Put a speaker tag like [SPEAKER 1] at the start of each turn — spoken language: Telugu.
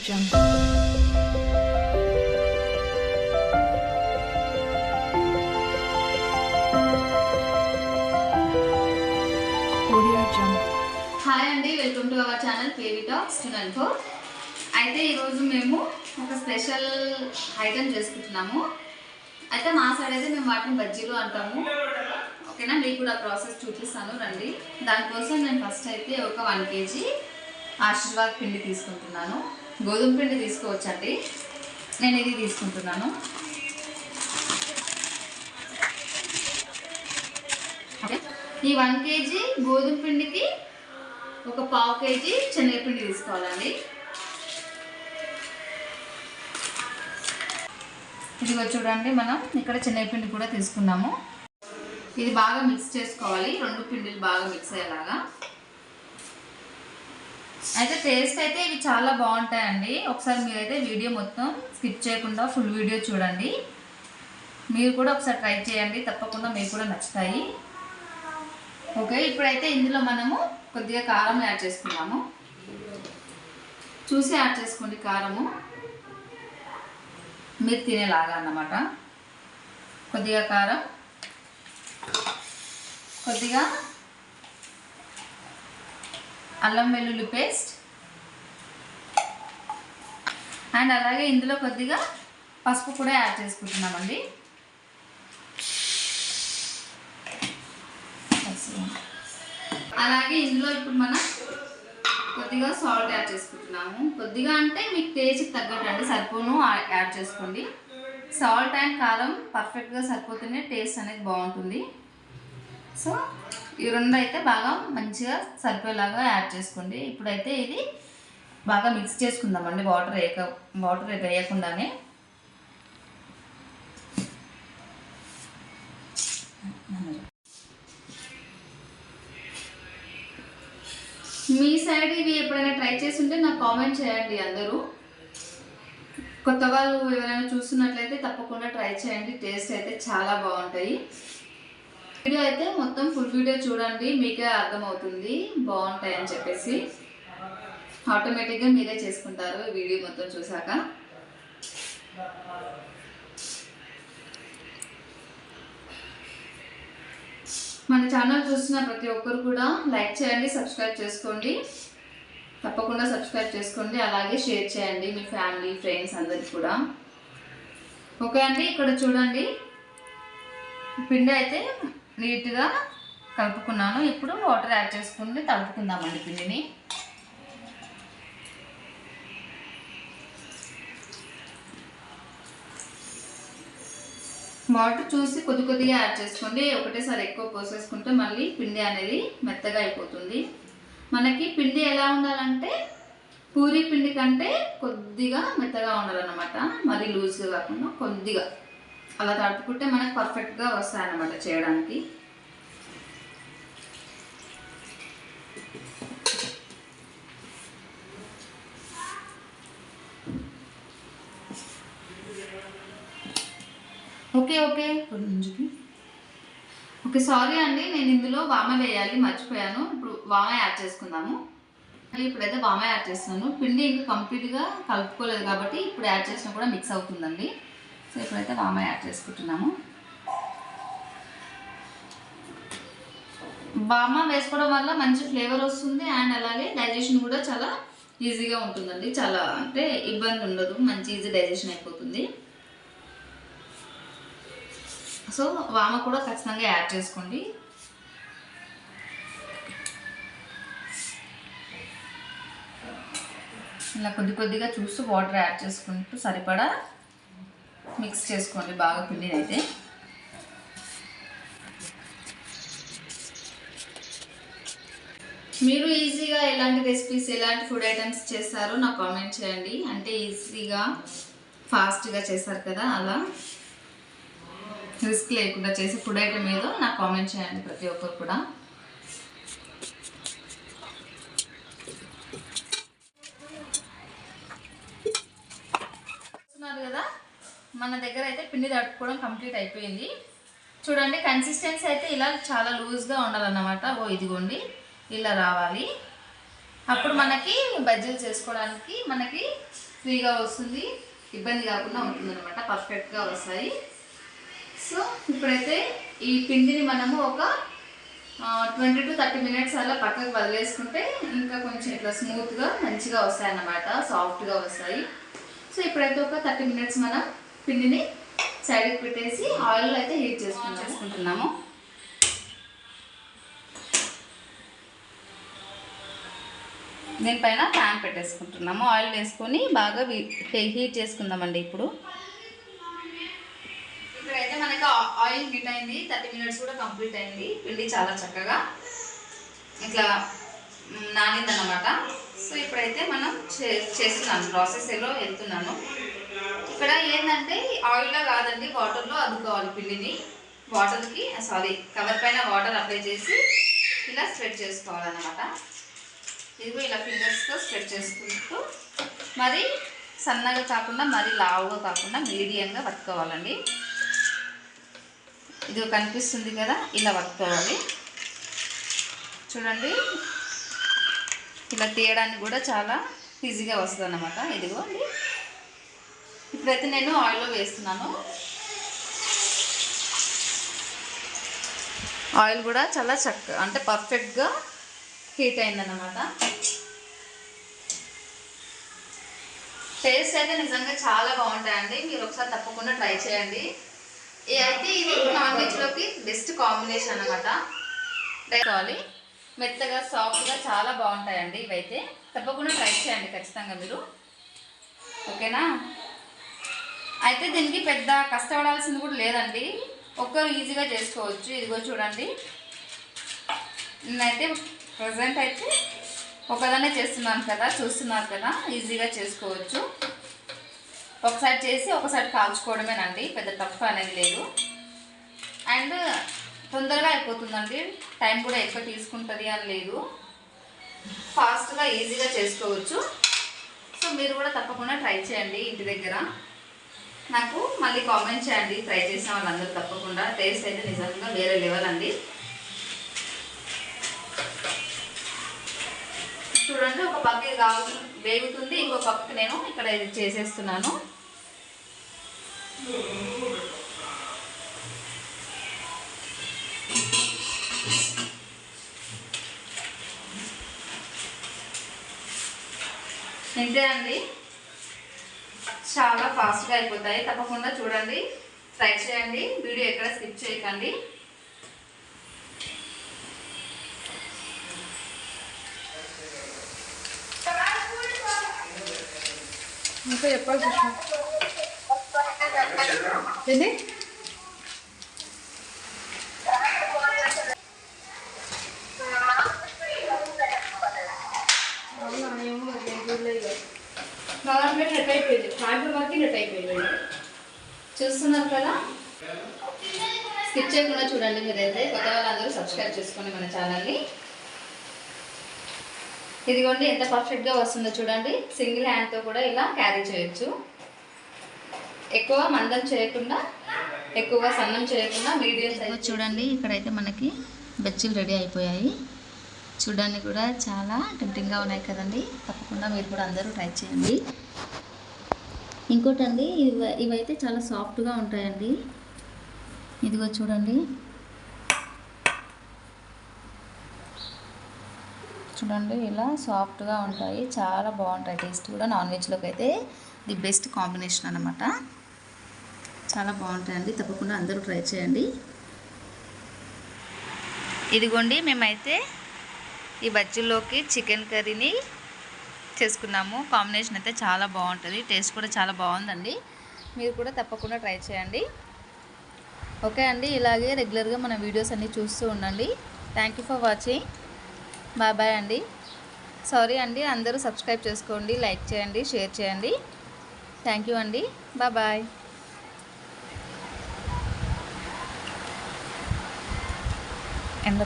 [SPEAKER 1] Jungle.
[SPEAKER 2] హాయ్ అండి, welcome to our channel KV talks 294. అయితే ఈరోజు మేము ఒక స్పెషల్ ఐటమ్ చేసుకుంటున్నాము. అయితే మా సైడ్ అయితే మేము వాటిని బజ్జీలు అంటాము. ఓకేనా, మీకు కూడా ప్రాసెస్ చూపిస్తాను రండి. దానికోసం నేను ఫస్ట్ అయితే ఒక 1 kg ఆశీర్వాద్ పిండి తీసుకుంటున్నాను. గోధుమ పిండి తీసుకోవచ్చండి, నేను ఇది తీసుకుంటున్నాను. ఈ 1 kg గోధుమ పిండికి ఒక 1/2 kg శనగపిండి తీసుకోవాలండి. ఇదిగో చూడండి, మనం ఇక్కడ శనగపిండి కూడా తీసుకున్నాము. ఇది బాగా మిక్స్ చేసుకోవాలి, 2 పిండిలు బాగా మిక్స్ అయ్యేలాగా. అయితే టేస్ట్ అయితే ఇవి చాలా బాగుంటాయండి. ఒకసారి మీరైతే వీడియో మొత్తం స్కిప్ చేయకుండా ఫుల్ వీడియో చూడండి. మీరు కూడా ఒకసారి ట్రై చేయండి, తప్పకుండా మీకు కూడా నచ్చుతాయి. ఓకే, ఇప్పుడైతే ఇందులో మనము కొద్దిగా కారం యాడ్ చేసుకున్నాము. చూసి యాడ్ చేసుకోండి కారము, మీరు తినేలాగా అన్నమాట. కొద్దిగా కారం, కొద్దిగా అల్లం వెల్లుల్లి పేస్ట్, అండ్ అలాగే ఇందులో కొద్దిగా పసుపు కూడా యాడ్ చేసుకుంటున్నామండి. అలాగే ఇందులో ఇప్పుడు మనం కొద్దిగా సాల్ట్ యాడ్ చేసుకుంటున్నాము. కొద్దిగా అంటే మీకు టేస్ట్కి తగ్గట్టు అండి, సరిపోను యాడ్ చేసుకోండి. సాల్ట్ అండ్ కారం పర్ఫెక్ట్గా సరిపోతేనే టేస్ట్ అనేది బాగుంటుంది. సో ఈ 2 అయితే బాగా మంచిగా సరిపోయేలాగా యాడ్ చేసుకోండి. ఇప్పుడైతే ఇది బాగా మిక్స్ చేసుకుందామండి, వాటర్ వేయకుండానే. మీ సైడ్ ఇవి ఎప్పుడైనా ట్రై చేసి ఉంటే నాకు కామెంట్ చేయండి. అందరూ కొత్త వాళ్ళు ఎవరైనా చూస్తున్నట్లయితే తప్పకుండా ట్రై చేయండి, టేస్ట్ అయితే చాలా బాగుంటాయి. వీడియో అయితే మొత్తం ఫుల్ వీడియో చూడండి, మీకే అర్థమవుతుంది బాగుంటాయి అని చెప్పేసి. ఆటోమేటిక్గా మీరే చేసుకుంటారు ఈ వీడియో మొత్తం చూసాక. మన ఛానల్ చూస్తున్న ప్రతి ఒక్కరు కూడా లైక్ చేయండి, సబ్స్క్రైబ్ చేసుకోండి. తప్పకుండా సబ్స్క్రైబ్ చేసుకోండి, అలాగే షేర్ చేయండి మీ ఫ్యామిలీ ఫ్రెండ్స్ అందరికి కూడా. ఓకే అండి, ఇక్కడ చూడండి పిండి అయితే నీట్గా కలుపుకున్నాను. ఇప్పుడు వాటర్ యాడ్ చేసుకుని తడుపుకుందామండి పిండిని. వాటర్ చూసి కొద్దిగా యాడ్ చేసుకోండి, ఒకటేసారి ఎక్కువ పోసేసుకుంటే మళ్ళీ పిండి అనేది మెత్తగా అయిపోతుంది. మనకి పిండి ఎలా ఉండాలంటే పూరీ పిండి కంటే కొద్దిగా మెత్తగా ఉండాలన్నమాట, మరి లూజ్గా కాకుండా కొద్దిగా అలా తడుపుకుంటే మనకు పర్ఫెక్ట్గా వస్తాయన్నమాట చేయడానికి. ఓకే ఓకే ఓకే సారీ అండి, నేను ఇందులో వామ వేయాలి మర్చిపోయాను. ఇప్పుడు వామ యాడ్ చేసుకుందాము. ఇప్పుడైతే వామ యాడ్ చేస్తున్నాను. పిండి ఇంకా కంప్లీట్గా కలుపుకోలేదు కాబట్టి ఇప్పుడు యాడ్ చేసినా కూడా మిక్స్ అవుతుందండి. సో ఇప్పుడైతే వామ యాడ్ చేసుకుంటున్నాము. వామ వేసుకోవడం వల్ల మంచి ఫ్లేవర్ వస్తుంది, అండ్ అలాగే డైజెషన్ కూడా చాలా ఈజీగా ఉంటుందండి. చాలా అంటే ఇబ్బంది ఉండదు, మంచి ఈజీ డైజెషన్ అయిపోతుంది. సో వామ కూడా ఖచ్చితంగా యాడ్ చేసుకోండి. ఇలా కొద్దిగా చూస్తూ వాటర్ యాడ్ చేసుకుంటూ సరిపడా మిక్స్ చేసుకోండి బాగా పిండిని అయితే. మీరు ఈజీగా ఎలాంటి రెసిపీస్, ఎలాంటి ఫుడ్ ఐటమ్స్ చేస్తారో నాకు కామెంట్ చేయండి. అంటే ఈజీగా ఫాస్ట్గా చేస్తారు కదా, అలా రిస్క్ లేకుండా చేసే ఫుడ్ ఐటమ్ ఏదో నాకు కామెంట్ చేయండి ప్రతి ఒక్కరు కూడా. చూస్తున్నారు కదా, మన దగ్గర అయితే పిండి తడుపుకోవడం కంప్లీట్ అయిపోయింది. చూడండి కన్సిస్టెన్సీ అయితే ఇలా చాలా లూజ్గా ఉండాలన్నమాట. ఇదిగోండి ఇలా రావాలి. అప్పుడు మనకి బజ్జీలు చేసుకోవడానికి మనకి ఫ్రీగా వస్తుంది, ఇబ్బంది కాకుండా ఉంటుంది అనమాట, పర్ఫెక్ట్గా వస్తాయి. సో ఇప్పుడైతే ఈ పిండిని మనము ఒక 20 to 30 minutes అలా పక్కకు వదిలేసుకుంటే ఇంకా కొంచెం ఇట్లా స్మూత్గా మంచిగా వస్తాయి అన్నమాట, సాఫ్ట్గా వస్తాయి. సో ఇప్పుడైతే ఒక 30 minutes మనం పిండిని సైడ్కి పెట్టేసి ఆయిల్ అయితే హీట్ చేసుకుంటున్నాము. దీనిపైన ప్యాన్ పెట్టేసుకుంటున్నాము. ఆయిల్ వేసుకొని బాగా హీట్ చేసుకుందామండి. ఇప్పుడైతే మనకి ఆయిల్ హీట్ అయింది, 30 minutes కూడా కంప్లీట్ అయింది. పిండి చాలా చక్కగా ఇట్లా నానిందన్నమాట. సో ఇప్పుడైతే మనం చేస్తున్నాను, ప్రాసెస్లో వెళ్తున్నాను. ఇక్కడ ఏంటంటే ఆయిల్లో కాదండి, వాటర్లో అద్దుకోవాలి పిండిని. కవర్ పైన వాటర్ అప్లై చేసి ఇలా స్ప్రెడ్ చేసుకోవాలన్నమాట. ఇదిగో ఇలా ఫింగర్స్తో స్ప్రెడ్ చేసుకుంటూ మరి సన్నగా కాకుండా మరి లావుగా కాకుండా మీడియంగా వత్తుకోవాలండి. ఇది కనిపిస్తుంది కదా, ఇలా వత్తుకోవాలి. చూడండి, ఇలా తీయడానికి కూడా చాలా ఈజీగా వస్తుంది అన్నమాట. ఇదిగో అండి, ఇప్పుడైతే నేను ఆయిల్లో వేస్తున్నాను. ఆయిల్ కూడా చాలా అంటే పర్ఫెక్ట్గా హీట్ అయిందన్నమాట. టేస్ట్ అయితే నిజంగా చాలా బాగుంటాయండి, మీరు ఒకసారి తప్పకుండా ట్రై చేయండి. అయితే ఇది నాన్ వెజ్లోకి బెస్ట్ కాంబినేషన్ అన్నమాట. కావాలి మెత్తగా సాఫ్ట్గా చాలా బాగుంటాయండి ఇవైతే. తప్పకుండా ట్రై చేయండి ఖచ్చితంగా మీరు, ఓకేనా? అయితే దీనికి పెద్ద కష్టపడాల్సింది కూడా లేదండి, ఒక్కరు ఈజీగా చేసుకోవచ్చు. ఇదిగో చూడండి, నేనైతే ప్రజెంట్ అయితే ఒకదానే చేస్తున్నాను కదా, చూస్తున్నారు కదా, ఈజీగా చేసుకోవచ్చు. ఒకసారి చేసి ఒకసారి కాల్చుకోవడమేనండి, పెద్ద టఫ్ అనేది లేదు. అండ్ తొందరగా అయిపోతుందండి, టైం కూడా ఎక్కువ తీసుకుంటుంది అని లేదు, ఫాస్ట్గా ఈజీగా చేసుకోవచ్చు. సో మీరు కూడా తప్పకుండా ట్రై చేయండి ఇంటి దగ్గర. నాకు మళ్ళీ కామెంట్ చేయండి ట్రై చేసిన వాళ్ళందరూ తప్పకుండా. టేస్ట్ అయితే నిజంగా వేరే లెవెల్ అండి. చూడండి, ఒక పక్క ఇది వేగుతుంది, ఇంకో పక్కకి నేను ఇక్కడ ఇది చేసేస్తున్నాను. ఇంతే అండి, చాలా ఫాస్ట్గా అయిపోతాయి. తప్పకుండా చూడండి, ట్రై చేయండి, వీడియో ఎక్కడ స్కిప్ చేయకండి.
[SPEAKER 1] ఇంకా చెప్పాలి ఏంటి? నెట్ అయిపోయింది, సాయంత్రం వరకు నెట్ అయిపోయింది.
[SPEAKER 2] చూస్తున్నారు కదా, స్కిప్ చేయకుండా చూడండి మీరైతే. కొత్త వాళ్ళందరూ సబ్స్క్రైబ్ చేసుకోండి మన ఛానల్ని. ఇదిగోండి ఎంత పర్ఫెక్ట్గా వస్తుందో చూడండి. సింగిల్ హ్యాండ్తో కూడా ఇలా క్యారీ చేయొచ్చు. ఎక్కువ మందం చేయకుండా, ఎక్కువగా సన్నం చేయకుండా మీడియం సైజ్. చూడండి, ఇక్కడైతే మనకి బజ్జీలు రెడీ అయిపోయాయి. చూడడానికి కూడా చాలా టెంప్టింగ్గా ఉన్నాయి కదండి. తప్పకుండా మీరు కూడా అందరూ ట్రై చేయండి. ఇంకోటండి, ఇవైతే చాలా సాఫ్ట్గా ఉంటాయండి. ఇదిగో చూడండి, చూడండి ఇలా సాఫ్ట్గా ఉంటాయి, చాలా బాగుంటాయి. టేస్ట్ కూడా నాన్ వెజ్లోకి అయితే ది బెస్ట్ కాంబినేషన్ అన్నమాట. చాలా బాగుంటాయండి, తప్పకుండా అందరూ ట్రై చేయండి. ఇదిగోండి, మేమైతే ఈ బజ్జీల్లోకి చికెన్ కర్రీని చేసుకున్నాము. కాంబినేషన్ అయితే చాలా బాగుంటుంది, టేస్ట్ కూడా చాలా బాగుందండి. మీరు కూడా తప్పకుండా ట్రై చేయండి. ఓకే అండి, ఇలాగే రెగ్యులర్గా మన వీడియోస్ అన్నీ చూస్తూ ఉండండి. Thank you for watching. Bye అండి. సారీ అండి, అందరూ సబ్స్క్రైబ్ చేసుకోండి, లైక్ చేయండి, షేర్ చేయండి. థ్యాంక్ యూ అండి. బాయ్. ఎంత